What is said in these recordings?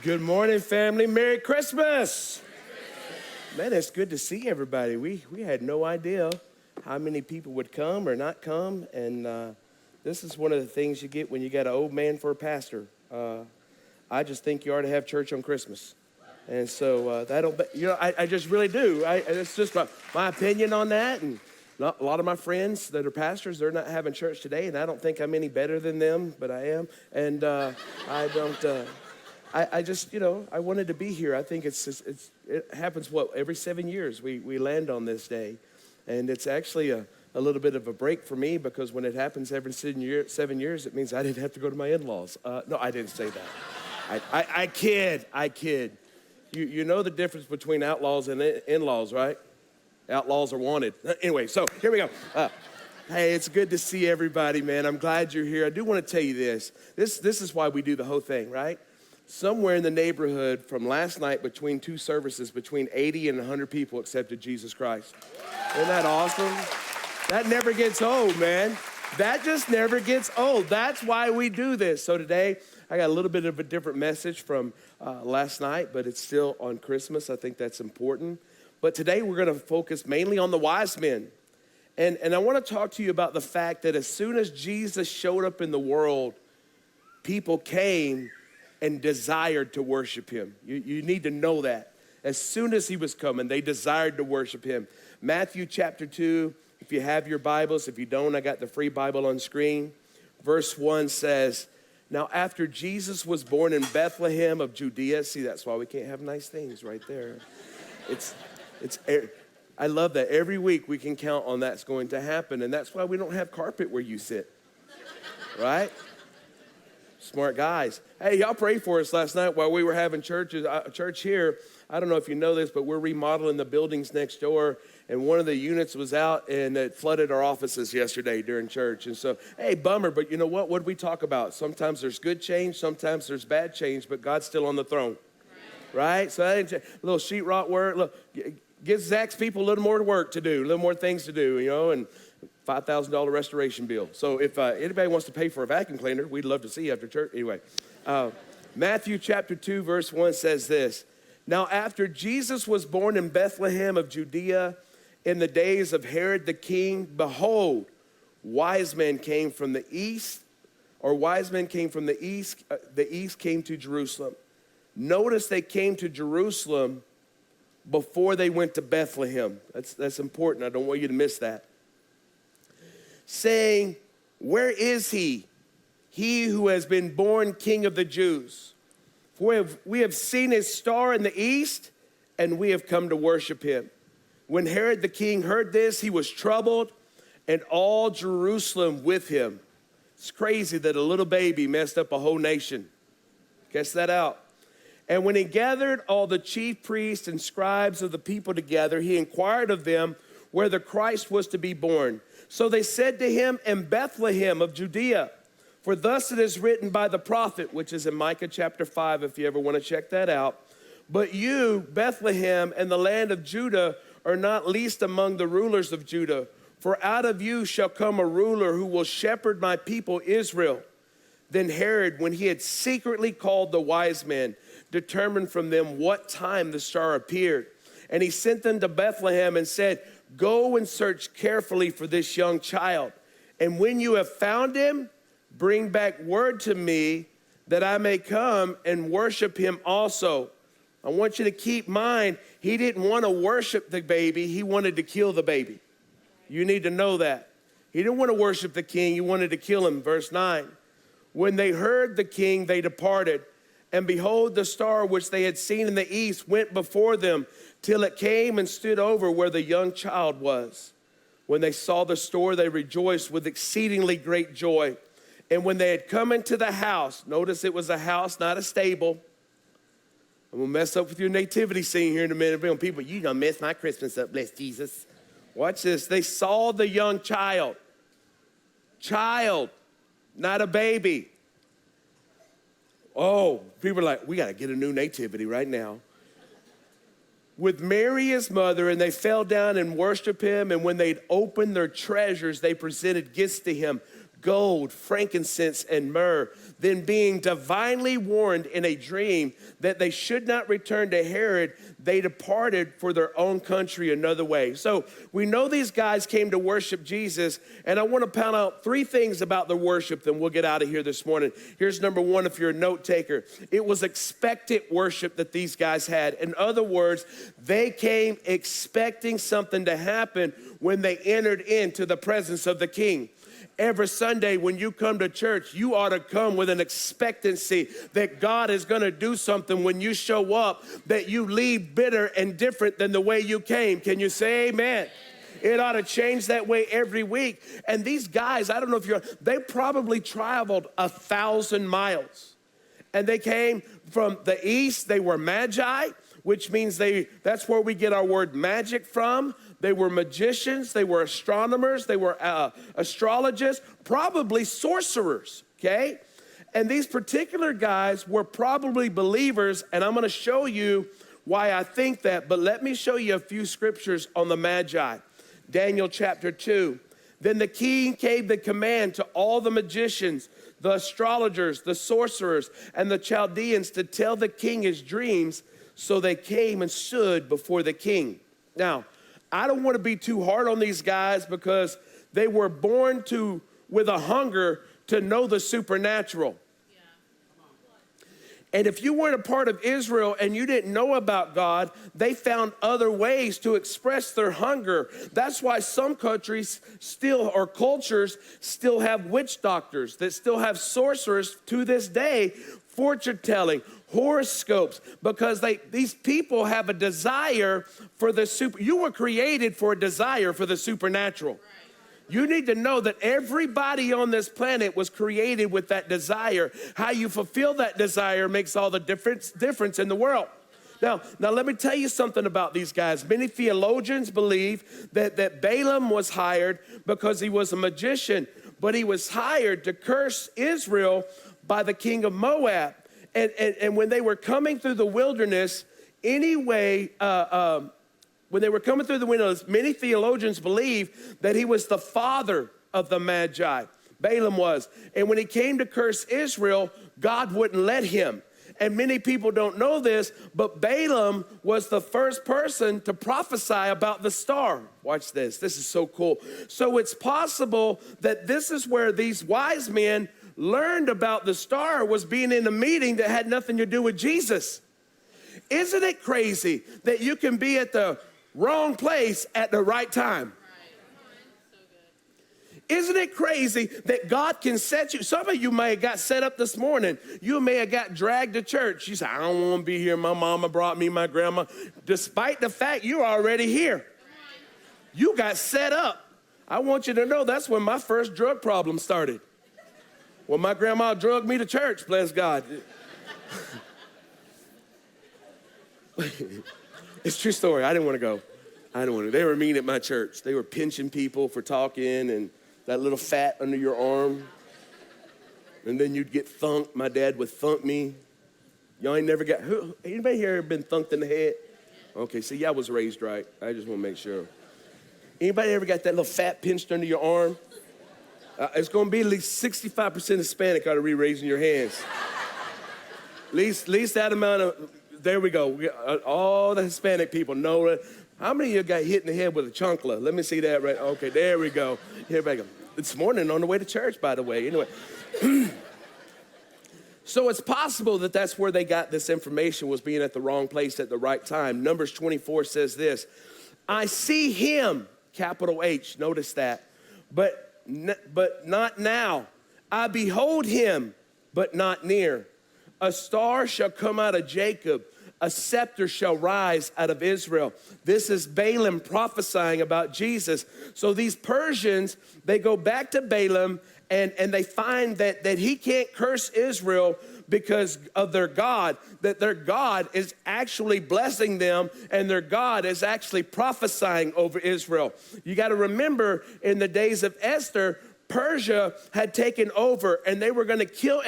Good morning, family. Merry Christmas. Man, it's good to see everybody. We had no idea how many people would come or not come, and this is one of the things you get when you got an old man for a pastor. I just think you ought to have church on Christmas. And so I just really do. It's just my opinion on that, and a lot of my friends that are pastors, they're not having church today, and I don't think I'm any better than them, but I am, and I don't... I just, I wanted to be here. I think it happens, every 7 years we land on this day. And it's actually a little bit of a break for me because when it happens every 7 years, it means I didn't have to go to my in-laws. No, I didn't say that. I kid. You know the difference between outlaws and in-laws, right? Outlaws are wanted. Anyway, so here we go. Hey, it's good to see everybody, man. I'm glad you're here. I do want to tell you this. This is why we do the whole thing, right? Somewhere in the neighborhood from last night between two services, between 80 and 100 people accepted Jesus Christ. Isn't that awesome? That never gets old, man. That just never gets old. That's why we do this. So today, I got a little bit of a different message from last night, but it's still on Christmas. I think that's important. But today, we're going to focus mainly on the wise men. And I want to talk to you about the fact that as soon as Jesus showed up in the world, people came and desired to worship him. You need to know that. As soon as he was coming, they desired to worship him. Matthew chapter 2, if you have your Bibles, if you don't, I got the free Bible on screen. Verse 1 says, "Now after Jesus was born in Bethlehem of Judea," see, that's why we can't have nice things right there. I love that. Every week we can count on that's going to happen, and that's why we don't have carpet where you sit, right? Smart guys. Hey, y'all prayed for us last night while we were having church here. I don't know if you know this, but we're remodeling the buildings next door, and one of the units was out, and it flooded our offices yesterday during church. And so, hey, bummer, but you know what? What did we talk about? Sometimes there's good change, sometimes there's bad change, but God's still on the throne, right? So a little sheetrock work. Look, gives Zach's people a little more work to do, a little more things to do, and $5,000 restoration bill. So if anybody wants to pay for a vacuum cleaner, we'd love to see you after church. Anyway, Matthew chapter 2, verse 1 says this. "Now after Jesus was born in Bethlehem of Judea in the days of Herod the king, behold, wise men came from the east came to Jerusalem." Notice they came to Jerusalem before they went to Bethlehem. That's important. I don't want you to miss that. "Saying, where is he who has been born King of the Jews? For we have seen his star in the east, and we have come to worship him." When Herod the king heard this, he was troubled, and all Jerusalem with him. It's crazy that a little baby messed up a whole nation. Guess that out. "And when he gathered all the chief priests and scribes of the people together, he inquired of them where the Christ was to be born. So they said to him, in Bethlehem of Judea, for thus it is written by the prophet," which is in Micah chapter 5, if you ever want to check that out. "But you, Bethlehem, and the land of Judah, are not least among the rulers of Judah. For out of you shall come a ruler who will shepherd my people Israel." Then Herod, when he had secretly called the wise men, determined from them what time the star appeared. And he sent them to Bethlehem and said, "Go and search carefully for this young child. And when you have found him, bring back word to me that I may come and worship him also." I want you to keep in mind, he didn't want to worship the baby. He wanted to kill the baby. You need to know that. He didn't want to worship the king. He wanted to kill him. Verse 9. "When they heard the king, they departed. And behold, the star which they had seen in the east went before them till it came and stood over where the young child was. When they saw the star, they rejoiced with exceedingly great joy. And when they had come into the house," notice it was a house, not a stable. I'm going to mess up with your nativity scene here in a minute. People, you done messed my Christmas up, bless Jesus. Watch this. "They saw the young child." Child, not a baby. Oh, people are like, we got to get a new nativity right now. "With Mary his mother, and they fell down and worshiped him. And when they'd opened their treasures, they presented gifts to him, gold, frankincense, and myrrh. Then being divinely warned in a dream that they should not return to Herod, they departed for their own country another way. So we know these guys came to worship Jesus, and I want to point out three things about their worship, then we'll get out of here this morning. Here's number one, if you're a note taker. It was expected worship that these guys had. In other words, they came expecting something to happen when they entered into the presence of the King. Every Sunday when you come to church, you ought to come with an expectancy that God is going to do something when you show up, that you leave bitter and different than the way you came. Can you say amen? It ought to change that way every week. And these guys, I don't know if they probably traveled 1,000 miles. And they came from the east. They were magi, which means that's where we get our word magic from. They were magicians, they were astronomers, they were astrologists, probably sorcerers, okay? And these particular guys were probably believers, and I'm going to show you why I think that, but let me show you a few scriptures on the Magi. Daniel chapter 2. Then the king gave the command to all the magicians, the astrologers, the sorcerers, and the Chaldeans to tell the king his dreams, so they came and stood before the king. Now, I don't want to be too hard on these guys because they were born with a hunger to know the supernatural. And if you weren't a part of Israel and you didn't know about God, they found other ways to express their hunger. That's why some countries or cultures still have witch doctors, that still have sorcerers to this day, fortune telling, horoscopes, because these people have a desire for the super. You were created for a desire for the supernatural. You need to know that everybody on this planet was created with that desire. How you fulfill that desire makes all the difference in the world. Now let me tell you something about these guys. Many theologians believe that Balaam was hired because he was a magician, but he was hired to curse Israel by the king of Moab. And when they were coming through the wilderness, when they were coming through the wilderness, many theologians believe that he was the father of the Magi. Balaam was. And when he came to curse Israel, God wouldn't let him. And many people don't know this, but Balaam was the first person to prophesy about the star. Watch this. This is so cool. So it's possible that this is where these wise men learned about the star, was being in a meeting that had nothing to do with Jesus. Isn't it crazy that you can be at the wrong place at the right time? Isn't it crazy that God can set you? Some of you may have got set up this morning. You may have got dragged to church. You said, I don't want to be here. My mama brought me, my grandma. Despite the fact you're already here. You got set up. I want you to know that's when my first drug problem started. When my grandma drugged me to church, bless God. It's a true story. I didn't want to go. They were mean at my church. They were pinching people for talking and that little fat under your arm. And then you'd get thunked. My dad would thunk me. Y'all ain't never got, anybody here ever been thunked in the head? Okay, see, I was raised right. I just want to make sure. Anybody ever got that little fat pinched under your arm? It's going to be at least 65% Hispanic ought to be raising your hands. At least that amount of, there we go. All the Hispanic people know it. How many of you got hit in the head with a chancla? Let me see that right. Okay, there we go. Here we go. This morning on the way to church, by the way. Anyway. So it's possible that that's where they got this information, was being at the wrong place at the right time. Numbers 24 says this. I see him, capital H, notice that, but not now. I behold him, but not near. A star shall come out of Jacob. A scepter shall rise out of Israel. This is Balaam prophesying about Jesus. So these Persians, they go back to Balaam and they find that he can't curse Israel because of their God, that their God is actually blessing them and their God is actually prophesying over Israel. You got to remember, in the days of Esther, Persia had taken over and they were going to kill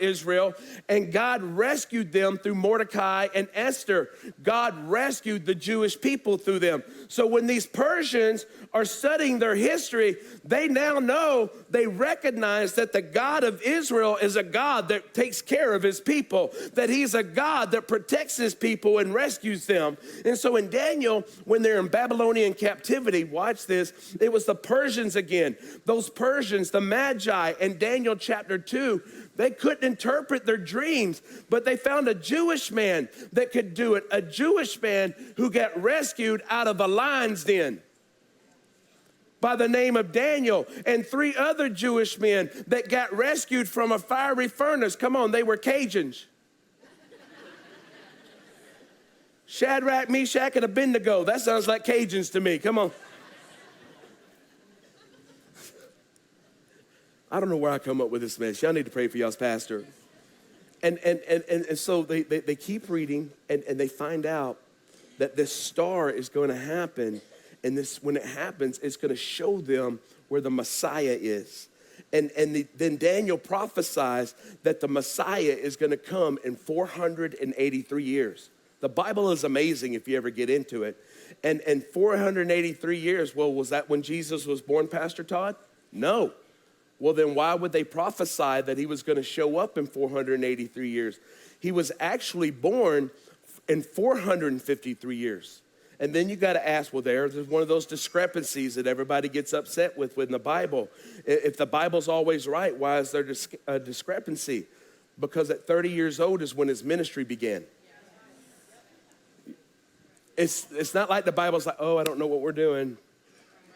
Israel, and God rescued them through Mordecai and Esther. God rescued the Jewish people through them. So when these Persians are studying their history, they now know, they recognize that the God of Israel is a God that takes care of his people, that he's a God that protects his people and rescues them. And so in Daniel, when they're in Babylonian captivity, watch this, it was the Persians again. Those Persians, the Magi, in Daniel chapter 2, they couldn't interpret their dreams, but they found a Jewish man that could do it, a Jewish man who got rescued out of a lion's den by the name of Daniel, and 3 other Jewish men that got rescued from a fiery furnace. Come on, they were Cajuns. Shadrach, Meshach, and Abednego. That sounds like Cajuns to me. Come on. I don't know where I come up with this mess. Y'all need to pray for y'all's pastor. And so they keep reading, and they find out that this star is going to happen. And this, when it happens, it's going to show them where the Messiah is. And then Daniel prophesies that the Messiah is going to come in 483 years. The Bible is amazing if you ever get into it. And 483 years, well, was that when Jesus was born, Pastor Todd? No. Well, then why would they prophesy that he was going to show up in 483 years? He was actually born in 453 years. And then you got to ask, well, there's one of those discrepancies that everybody gets upset with in the Bible. If the Bible's always right, why is there a discrepancy? Because at 30 years old is when his ministry began. It's not like the Bible's like, oh, I don't know what we're doing.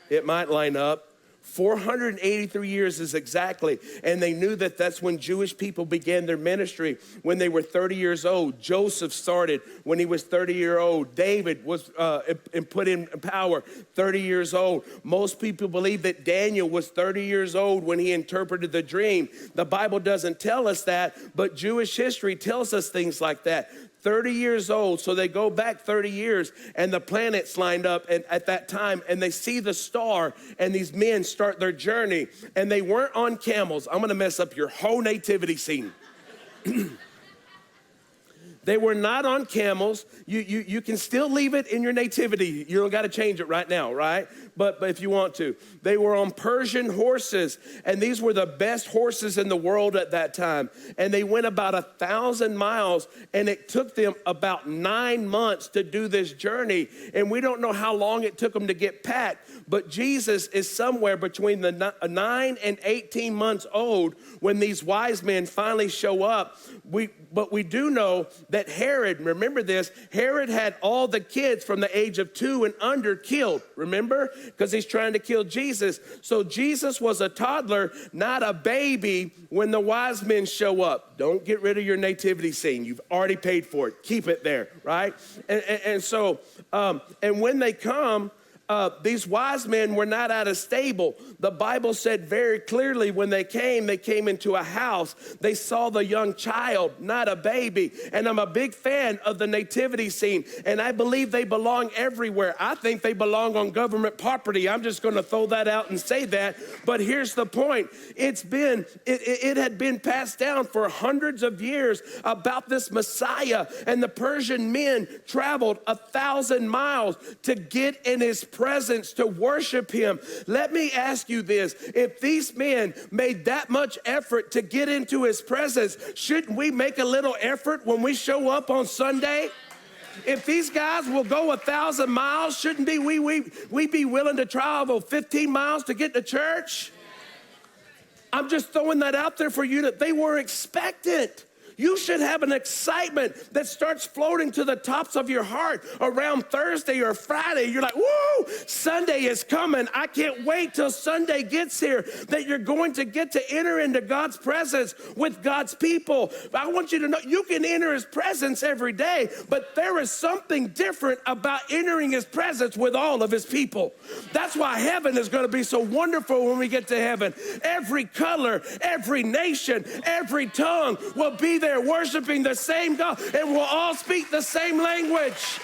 It might line up. 483 years is exactly, and they knew that that's when Jewish people began their ministry, when they were 30 years old. Joseph started when he was 30 years old. David was put in power 30 years old. Most people believe that Daniel was 30 years old when he interpreted the dream. The Bible doesn't tell us that, but Jewish history tells us things like that. 30 years old, so they go back 30 years, and the planets lined up at that time, and they see the star, and these men start their journey, and they weren't on camels. I'm gonna mess up your whole nativity scene. They were not on camels. You can still leave it in your nativity. You don't got to change it right now, right? But if you want to. They were on Persian horses, and these were the best horses in the world at that time. And they went about 1,000 miles, and it took them about 9 months to do this journey. And we don't know how long it took them to get packed, but Jesus is somewhere between the 9 and 18 months old when these wise men finally show up. But we do know that Herod, remember this, Herod had all the kids from the age of 2 and under killed, remember? Because he's trying to kill Jesus. So Jesus was a toddler, not a baby, when the wise men show up. Don't get rid of your nativity scene. You've already paid for it. Keep it there, right? And so when they come, these wise men were not at a stable. The Bible said very clearly when they came into a house. They saw the young child, not a baby. And I'm a big fan of the nativity scene. And I believe they belong everywhere. I think they belong on government property. I'm just going to throw that out and say that. But here's the point. It had been passed down for hundreds of years about this Messiah. And the Persian men traveled 1,000 miles to get in his presence to worship him. Let me ask you this. If these men made that much effort to get into his presence, shouldn't we make a little effort when we show up on Sunday? If these guys will go 1,000 miles, shouldn't we be willing to travel 15 miles to get to church? I'm just throwing that out there for you. They were expectant. You should have an excitement that starts floating to the tops of your heart around Thursday or Friday. You're like, woo, Sunday is coming. I can't wait till Sunday gets here, that you're going to get to enter into God's presence with God's people. I want you to know you can enter his presence every day, but there is something different about entering his presence with all of his people. That's why heaven is going to be so wonderful when we get to heaven. Every color, every nation, every tongue will be there worshiping the same God, and we'll all speak the same language.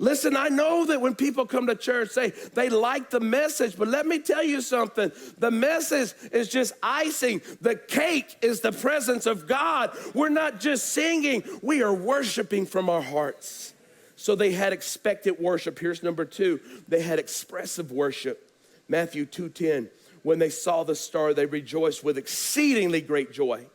Listen, I know that when people come to church, they like the message, but let me tell you something. The message is just icing. The cake is the presence of God. We're not just singing, we are worshiping from our hearts. So they had expectant worship. Here's number 2. They had expressive worship. Matthew 2:10, when they saw the star, they rejoiced with exceedingly great joy.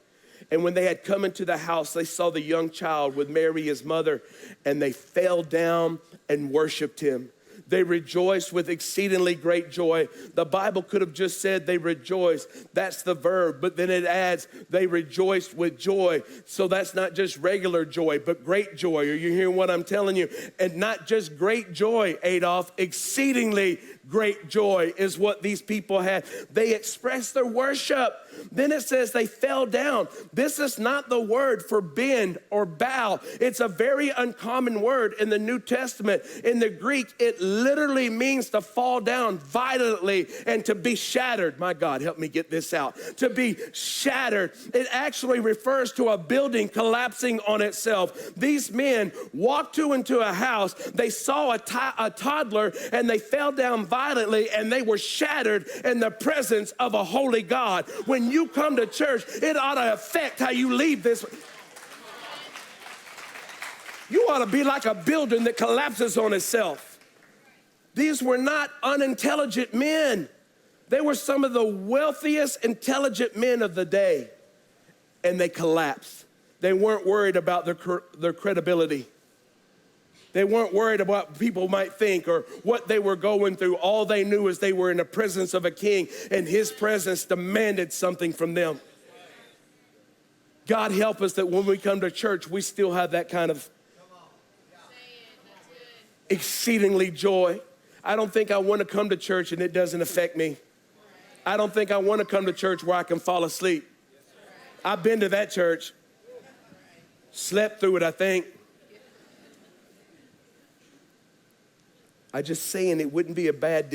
And when they had come into the house, they saw the young child with Mary, his mother, and they fell down and worshiped him. They rejoiced with exceedingly great joy. The Bible could have just said they rejoiced. That's the verb, but then it adds they rejoiced with joy. So that's not just regular joy, but great joy. Are you hearing what I'm telling you? And not just great joy, Adolph, exceedingly great joy is what these people had. They expressed their worship. Then it says they fell down. This is not the word for bend or bow. It's a very uncommon word in the New Testament. In the Greek, it literally means to fall down violently and to be shattered. My God, help me get this out. To be shattered. It actually refers to a building collapsing on itself. These men walked into a house. They saw a toddler and they fell down violently and they were shattered in the presence of a holy God. When you come to church, it ought to affect how you leave this. You ought to be like a building that collapses on itself. These were not unintelligent men. They were some of the wealthiest, intelligent men of the day, and they collapsed. They weren't worried about their credibility. They weren't worried about what people might think or what they were going through. All they knew is they were in the presence of a king, and his presence demanded something from them. God help us that when we come to church, we still have that kind of exceedingly joy. I don't think I want to come to church and it doesn't affect me. I don't think I want to come to church where I can fall asleep. I've been to that church, slept through it, I think. I'm just saying it wouldn't be a bad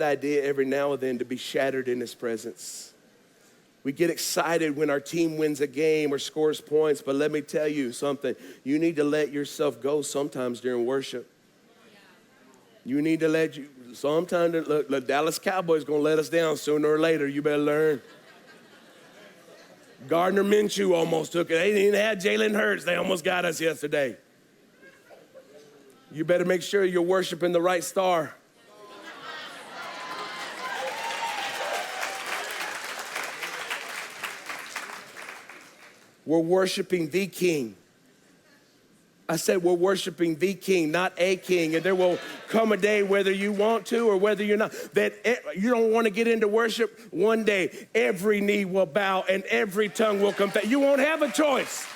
idea every now and then to be shattered in his presence. We get excited when our team wins a game or scores points, but let me tell you something. You need to let yourself go sometimes during worship. You need to sometimes the Dallas Cowboys going to let us down sooner or later. You better learn. Gardner Minshew almost took it. They didn't have Jalen Hurts. They almost got us yesterday. You better make sure you're worshiping the right star. We're worshiping the King. I said we're worshiping the King, not a king. And there will come a day, whether you want to or whether you're not, that you don't want to get into worship. One day, every knee will bow and every tongue will confess. You won't have a choice.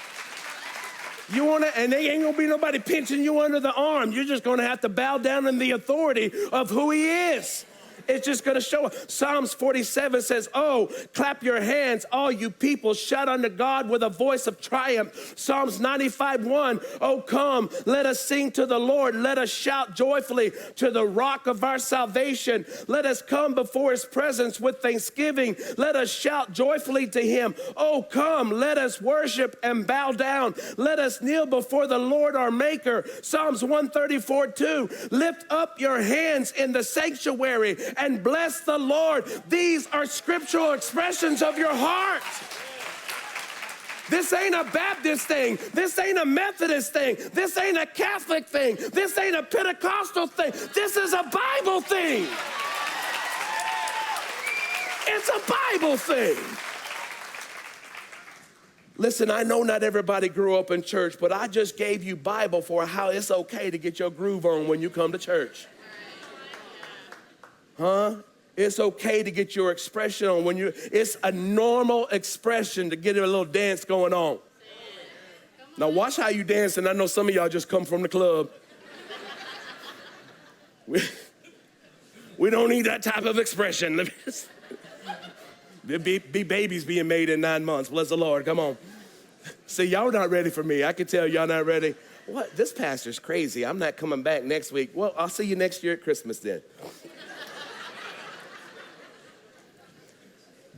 And there ain't gonna be nobody pinching you under the arm. You're just gonna have to bow down in the authority of who he is. It's just going to show up. Psalms 47 says, oh, clap your hands, all you people, shout unto God with a voice of triumph. Psalms 95:1, oh, come, let us sing to the Lord. Let us shout joyfully to the rock of our salvation. Let us come before his presence with thanksgiving. Let us shout joyfully to him. Oh, come, let us worship and bow down. Let us kneel before the Lord our maker. Psalms 134:2, lift up your hands in the sanctuary and bless the Lord. These are scriptural expressions of your heart. This ain't a Baptist thing. This ain't a Methodist thing. This ain't a Catholic thing. This ain't a Pentecostal thing. This is a Bible thing. It's a Bible thing. Listen, I know not everybody grew up in church, but I just gave you Bible for how it's okay to get your groove on when you come to church. It's okay to get your expression on when it's a normal expression to get a little dance going on. Now watch how you dance, and I know some of y'all just come from the club. We don't need that type of expression. Be babies being made in 9 months. Bless the Lord. Come on. See, y'all not ready for me. I can tell y'all not ready. What? This pastor's crazy. I'm not coming back next week. Well, I'll see you next year at Christmas then.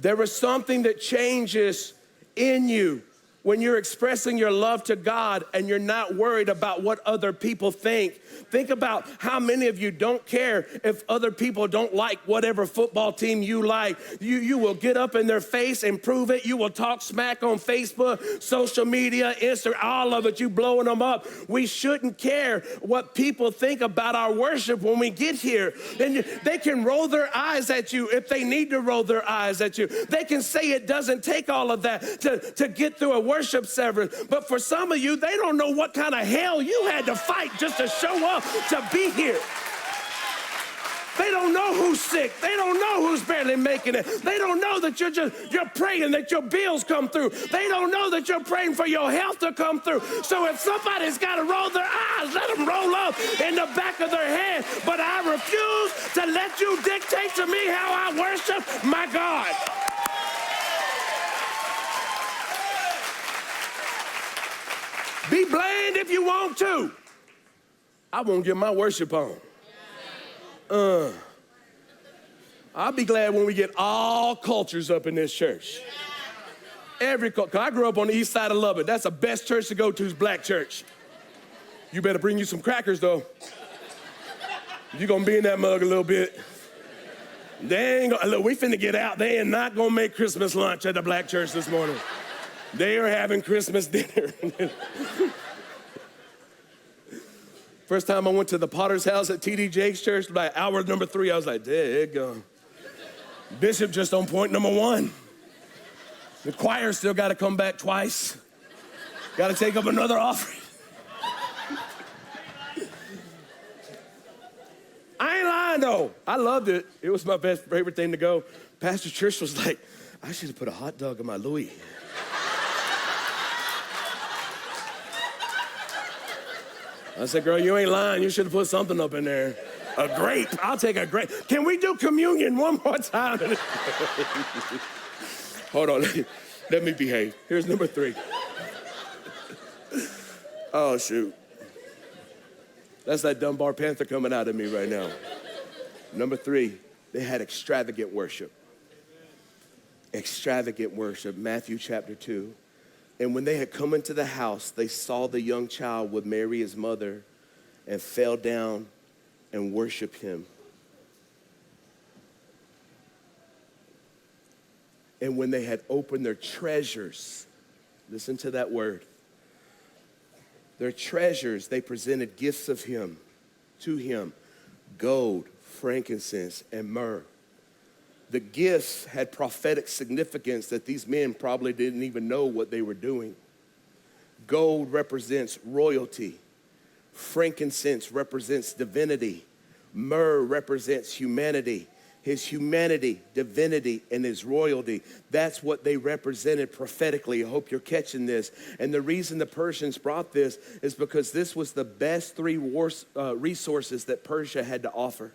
There is something that changes in you when you're expressing your love to God and you're not worried about what other people think. Think about how many of you don't care if other people don't like whatever football team you like. You will get up in their face and prove it. You will talk smack on Facebook, social media, Instagram, all of it, you blowing them up. We shouldn't care what people think about our worship when we get here. And they can roll their eyes at you if they need to roll their eyes at you. They can say it doesn't take all of that to get through a worship service. But for some of you, they don't know what kind of hell you had to fight just to show up to be here. They don't know who's sick. They don't know who's barely making it. They don't know that you're praying that your bills come through. They don't know that you're praying for your health to come through. So if somebody's got to roll their eyes, let them roll up in the back of their head. But I refuse to let you dictate to me how I worship my God. Be bland if you want to. I won't get my worship on. I'll be glad when we get all cultures up in this church. Every culture. I grew up on the east side of Lubbock. That's the best church to go to is black church. You better bring you some crackers, though. You're going to be in that mug a little bit. They ain't gonna, look, we finna get out. They are not going to make Christmas lunch at the black church this morning. They are having Christmas dinner. First time I went to the Potter's house at T.D. Jakes' church, like hour number 3, I was like, there you go. Bishop just on point number 1. The choir still got to come back twice. Got to take up another offering. I ain't lying, though. I loved it. It was my favorite thing to go. Pastor Trish was like, I should have put a hot dog in my Louis. I said, girl, you ain't lying. You should have put something up in there. A grape. I'll take a grape. Can we do communion one more time? Hold on. Let me behave. Here's number 3. Oh, shoot. That's that Dunbar Panther coming out of me right now. Number 3, they had extravagant worship. Extravagant worship. Matthew chapter 2. And when they had come into the house, they saw the young child with Mary, his mother, and fell down and worshiped him. And when they had opened their treasures, listen to that word, their treasures, they presented gifts of him, to him, gold, frankincense, and myrrh. The gifts had prophetic significance that these men probably didn't even know what they were doing. Gold represents royalty. Frankincense represents divinity. Myrrh represents humanity. His humanity, divinity, and his royalty. That's what they represented prophetically. I hope you're catching this. And the reason the Persians brought this is because this was the best 3 resources that Persia had to offer.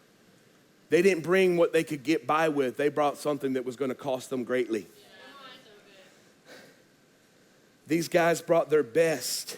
They didn't bring what they could get by with. They brought something that was going to cost them greatly. These guys brought their best.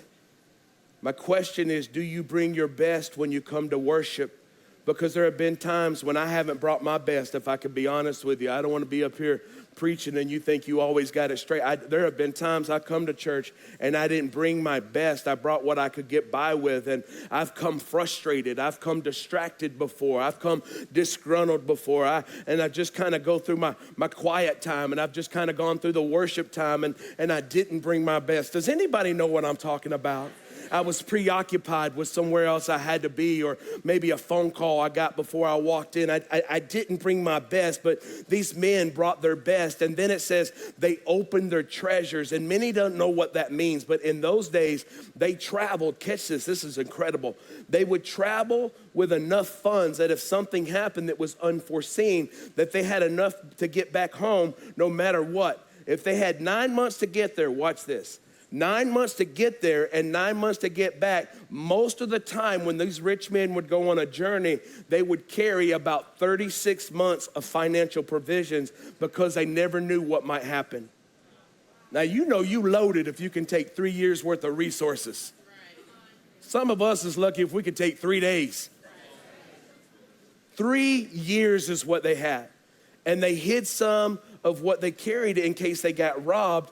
My question is, do you bring your best when you come to worship? Because there have been times when I haven't brought my best, if I could be honest with you. I don't want to be up here preaching and you think you always got it straight. There have been times I come to church and I didn't bring my best. I brought what I could get by with, and I've come frustrated. I've come distracted before. I've come disgruntled before. I just kind of go through my quiet time, and I've just kind of gone through the worship time, and I didn't bring my best. Does anybody know what I'm talking about? I was preoccupied with somewhere else I had to be, or maybe a phone call I got before I walked in. I didn't bring my best, but these men brought their best. And then it says they opened their treasures, and many don't know what that means. But in those days, they traveled. Catch this. This is incredible. They would travel with enough funds that if something happened that was unforeseen, that they had enough to get back home no matter what. If they had 9 months to get there, watch this. 9 months to get there and 9 months to get back. Most of the time when these rich men would go on a journey, they would carry about 36 months of financial provisions because they never knew what might happen. Now, you know you loaded if you can take 3 years worth of resources. Some of us is lucky if we could take 3 days. 3 years is what they had. And they hid some of what they carried in case they got robbed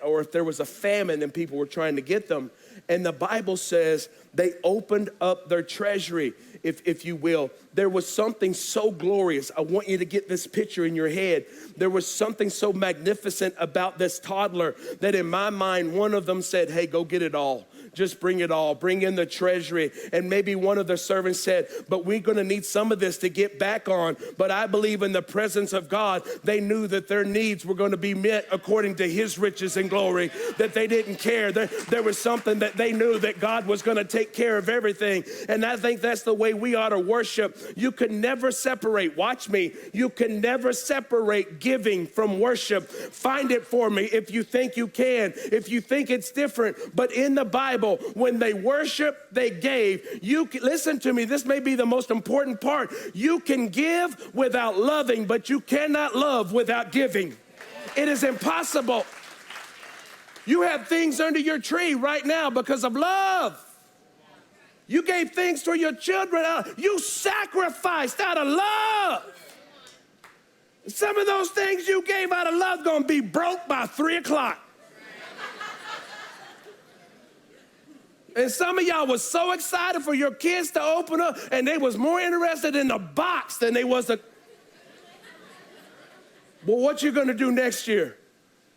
or if there was a famine and people were trying to get them. And the Bible says they opened up their treasury, if you will. There was something so glorious. I want you to get this picture in your head. There was something so magnificent about this toddler that in my mind, one of them said, hey, go get it all. Just bring it all. Bring in the treasury. And maybe one of the servants said, but we're going to need some of this to get back on. But I believe in the presence of God, they knew that their needs were going to be met according to his riches and glory, that they didn't care. There was something that they knew that God was going to take care of everything. And I think that's the way we ought to worship. You can never separate. Watch me. You can never separate giving from worship. Find it for me if you think you can, if you think it's different. But in the Bible, when they worshiped, they gave. Listen to me, this may be the most important part. You can give without loving, but you cannot love without giving. It is impossible. You have things under your tree right now because of love. You gave things to your children. You sacrificed out of love. Some of those things you gave out of love going to be broke by 3 o'clock. And some of y'all was so excited for your kids to open up, and they was more interested in the box than they was the. Well, what you gonna do next year?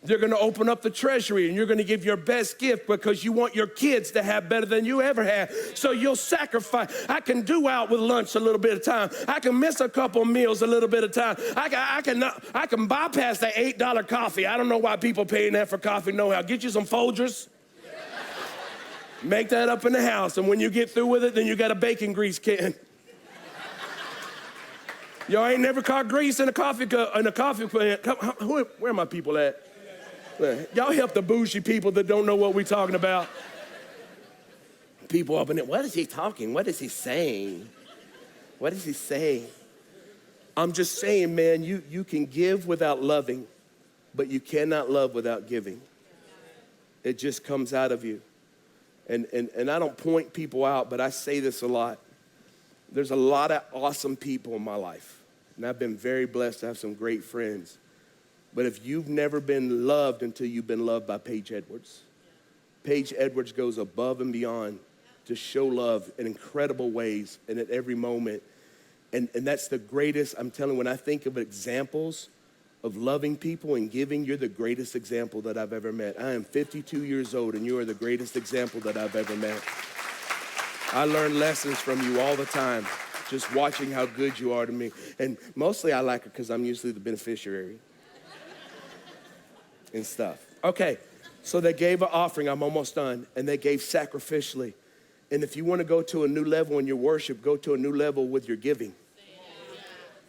You're gonna open up the treasury and you're gonna give your best gift because you want your kids to have better than you ever had. So you'll sacrifice. I can do out with lunch a little bit of time. I can miss a couple meals a little bit of time. I can bypass the $8 coffee. I don't know why people paying that for coffee. No how. Get you some Folgers. Make that up in the house, and when you get through with it, then you got a bacon grease can. Y'all ain't never caught grease in a coffee cup, in a coffee pan. Where are my people at? Y'all help the bougie people that don't know what we're talking about. People up in it, what is he talking? What is he saying? What is he saying? I'm just saying, man, you can give without loving, but you cannot love without giving. It just comes out of you. And I don't point people out, but I say this a lot. There's a lot of awesome people in my life, and I've been very blessed to have some great friends. But if you've never been loved until you've been loved by Paige Edwards, Paige Edwards goes above and beyond to show love in incredible ways and at every moment. And that's the greatest, I'm telling you, when I think of examples of loving people and giving, you're the greatest example that I've ever met. I am 52 years old, and you are the greatest example that I've ever met. I learn lessons from you all the time, just watching how good you are to me. And mostly I like it because I'm usually the beneficiary and stuff. Okay, so they gave an offering. I'm almost done. And they gave sacrificially. And if you want to go to a new level in your worship, go to a new level with your giving.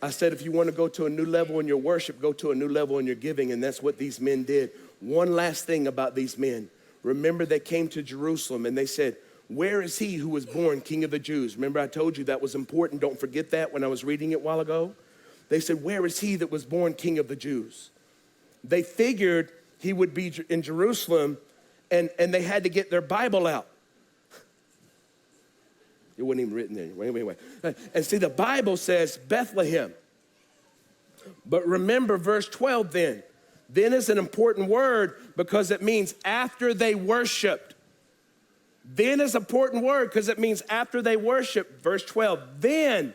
I said, if you want to go to a new level in your worship, go to a new level in your giving, and that's what these men did. One last thing about these men. Remember, they came to Jerusalem, and they said, where is he who was born King of the Jews? Remember, I told you that was important. Don't forget that when I was reading it a while ago. They said, where is he that was born King of the Jews? They figured he would be in Jerusalem, and they had to get their Bible out. It wasn't even written there. Anyway. And see, the Bible says Bethlehem. But remember verse 12 then. Then is an important word because it means after they worshiped. Then is an important word because it means after they worshiped. Verse 12. Then,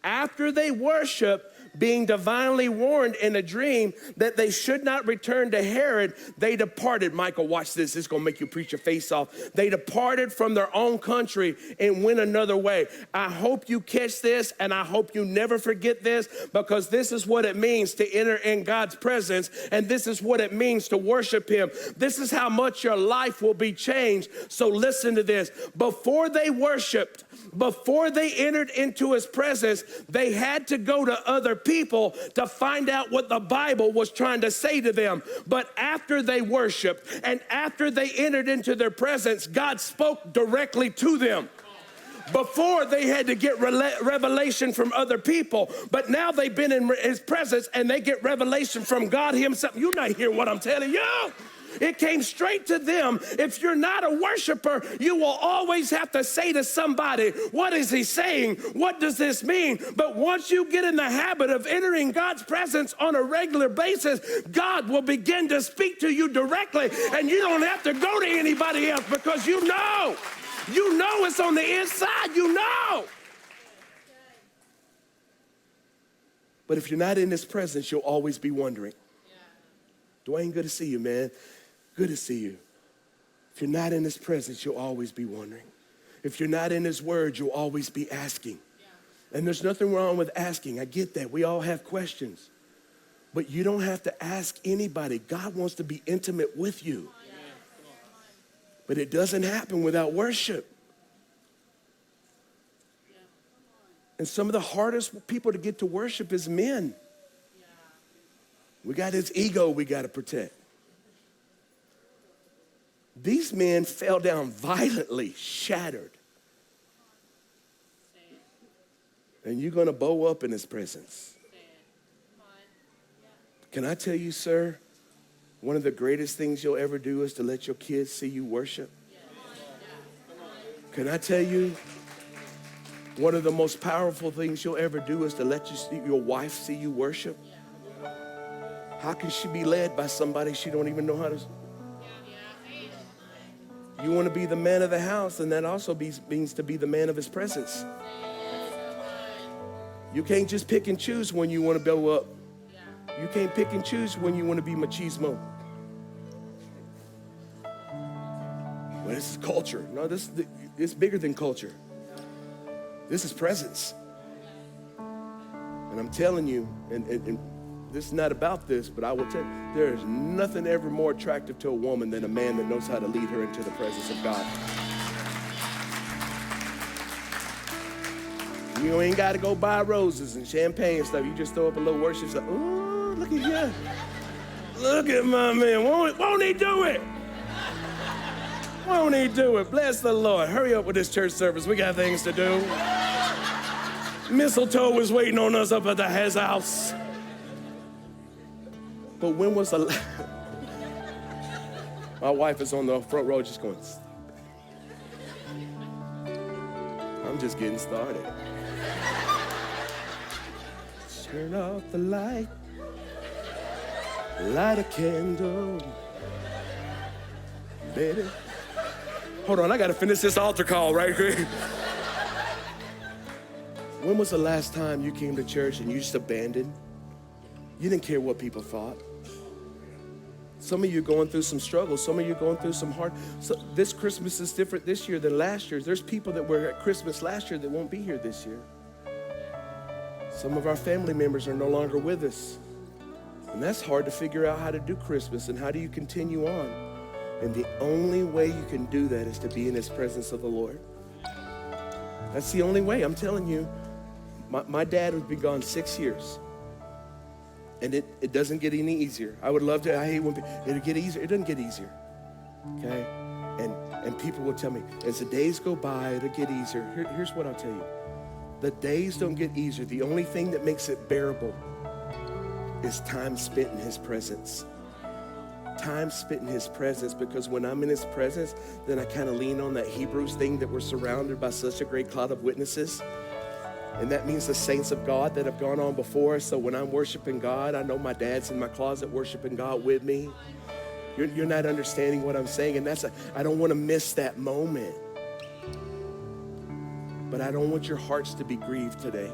after they worshiped, being divinely warned in a dream that they should not return to Herod, they departed. Michael, watch this. This is going to make you preach your face off. They departed from their own country and went another way. I hope you catch this, and I hope you never forget this, because this is what it means to enter in God's presence, and this is what it means to worship him. This is how much your life will be changed. So listen to this. Before they worshiped, before they entered into his presence, they had to go to other people to find out what the Bible was trying to say to them. But after they worshiped and after they entered into their presence, God spoke directly to them. Before, they had to get revelation from other people, but now they've been in his presence and they get revelation from God himself. You're not hearing what I'm telling you. It came straight to them. If you're not a worshiper, you will always have to say to somebody, what is he saying? What does this mean? But once you get in the habit of entering God's presence on a regular basis, God will begin to speak to you directly, and you don't have to go to anybody else because you know it's on the inside, you know. But if you're not in his presence, you'll always be wondering. Dwayne, good to see you, man. Good to see you. If you're not in his presence, you'll always be wondering. If you're not in his word, you'll always be asking. And there's nothing wrong with asking. I get that. We all have questions. But you don't have to ask anybody. God wants to be intimate with you. But it doesn't happen without worship. And some of the hardest people to get to worship is men. We got his ego we got to protect. These men fell down violently, shattered. And you're going to bow up in his presence. Can I tell you, sir, one of the greatest things you'll ever do is to let your kids see you worship? Can I tell you, one of the most powerful things you'll ever do is to let your wife see you worship? How can she be led by somebody she don't even know how to? You want to be the man of the house, and that also means to be the man of his presence. You can't just pick and choose when you want to blow up. You can't pick and choose when you want to be machismo. Well, this is culture. No, it's bigger than culture. This is presence. And I'm telling you, and this is not about this, but I will tell you, there is nothing ever more attractive to a woman than a man that knows how to lead her into the presence of God. You ain't got to go buy roses and champagne and stuff. You just throw up a little worship stuff. Ooh, look at you. Look at my man. Won't he do it? Won't he do it? Bless the Lord. Hurry up with this church service. We got things to do. Mistletoe was waiting on us up at his house. But when was the My wife is on the front row just going, I'm just getting started. Turn off the light. Light a candle. Baby. Hold on, I got to finish this altar call right quick. When was the last time you came to church and you just abandoned? You didn't care what people thought. Some of you are going through some struggles. Some of you are going through some hard. So this Christmas is different this year than last year. There's people that were at Christmas last year that won't be here this year. Some of our family members are no longer with us. And that's hard to figure out how to do Christmas and how do you continue on. And the only way you can do that is to be in his presence of the Lord. That's the only way. I'm telling you, my dad would be gone 6 years. And it doesn't get any easier. I would love to, I hate when it'll get easier. It doesn't get easier, okay? And people will tell me, as the days go by, it'll get easier. Here's what I'll tell you. The days don't get easier. The only thing that makes it bearable is time spent in his presence. Time spent in his presence, because when I'm in his presence, then I kind of lean on that Hebrews thing that we're surrounded by such a great cloud of witnesses. And that means the saints of God that have gone on before us. So when I'm worshiping God, I know my dad's in my closet worshiping God with me. You're not understanding what I'm saying. And I don't want to miss that moment. But I don't want your hearts to be grieved today.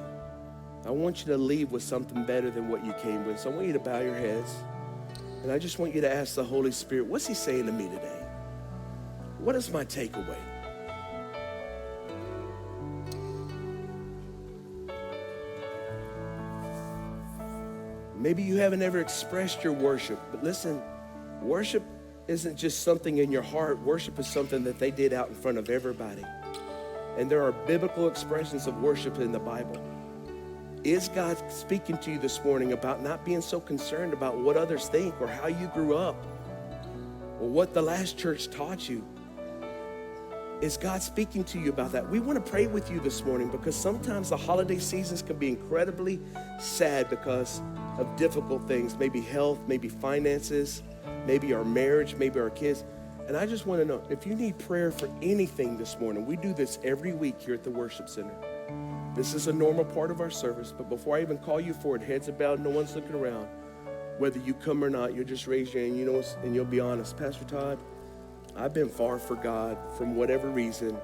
I want you to leave with something better than what you came with. So I want you to bow your heads. And I just want you to ask the Holy Spirit, what's he saying to me today? What is my takeaway? Maybe you haven't ever expressed your worship, but listen, worship isn't just something in your heart. Worship is something that they did out in front of everybody. And there are biblical expressions of worship in the Bible. Is God speaking to you this morning about not being so concerned about what others think or how you grew up or what the last church taught you? Is God speaking to you about that? We want to pray with you this morning, because sometimes the holiday seasons can be incredibly sad because of difficult things, maybe health, maybe finances, maybe our marriage, maybe our kids. And I just want to know, if you need prayer for anything this morning, we do this every week here at the Worship Center. This is a normal part of our service, but before I even call you forward, heads are bowed, no one's looking around. Whether you come or not, you'll just raise your hand, and you'll be honest. Pastor Todd, I've been far for God from whatever reason,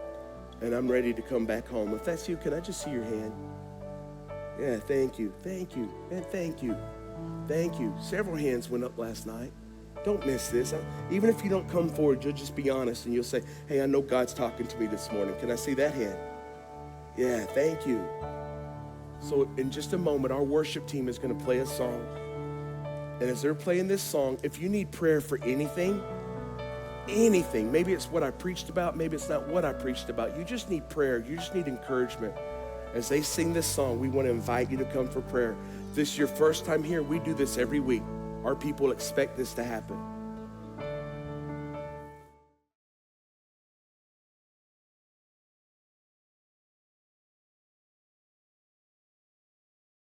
and I'm ready to come back home. If that's you, can I just see your hand? Yeah, thank you, and thank you. Several hands went up last night. Don't miss this. Even if you don't come forward, you'll just be honest and you'll say, hey, I know God's talking to me this morning. Can I see that hand? Yeah, thank you. So in just a moment, our worship team is going to play a song. And as they're playing this song, if you need prayer for anything, maybe it's what I preached about, maybe it's not what I preached about. You just need prayer. You just need encouragement. As they sing this song, we want to invite you to come for prayer. If this is your first time here, we do this every week. Our people expect this to happen.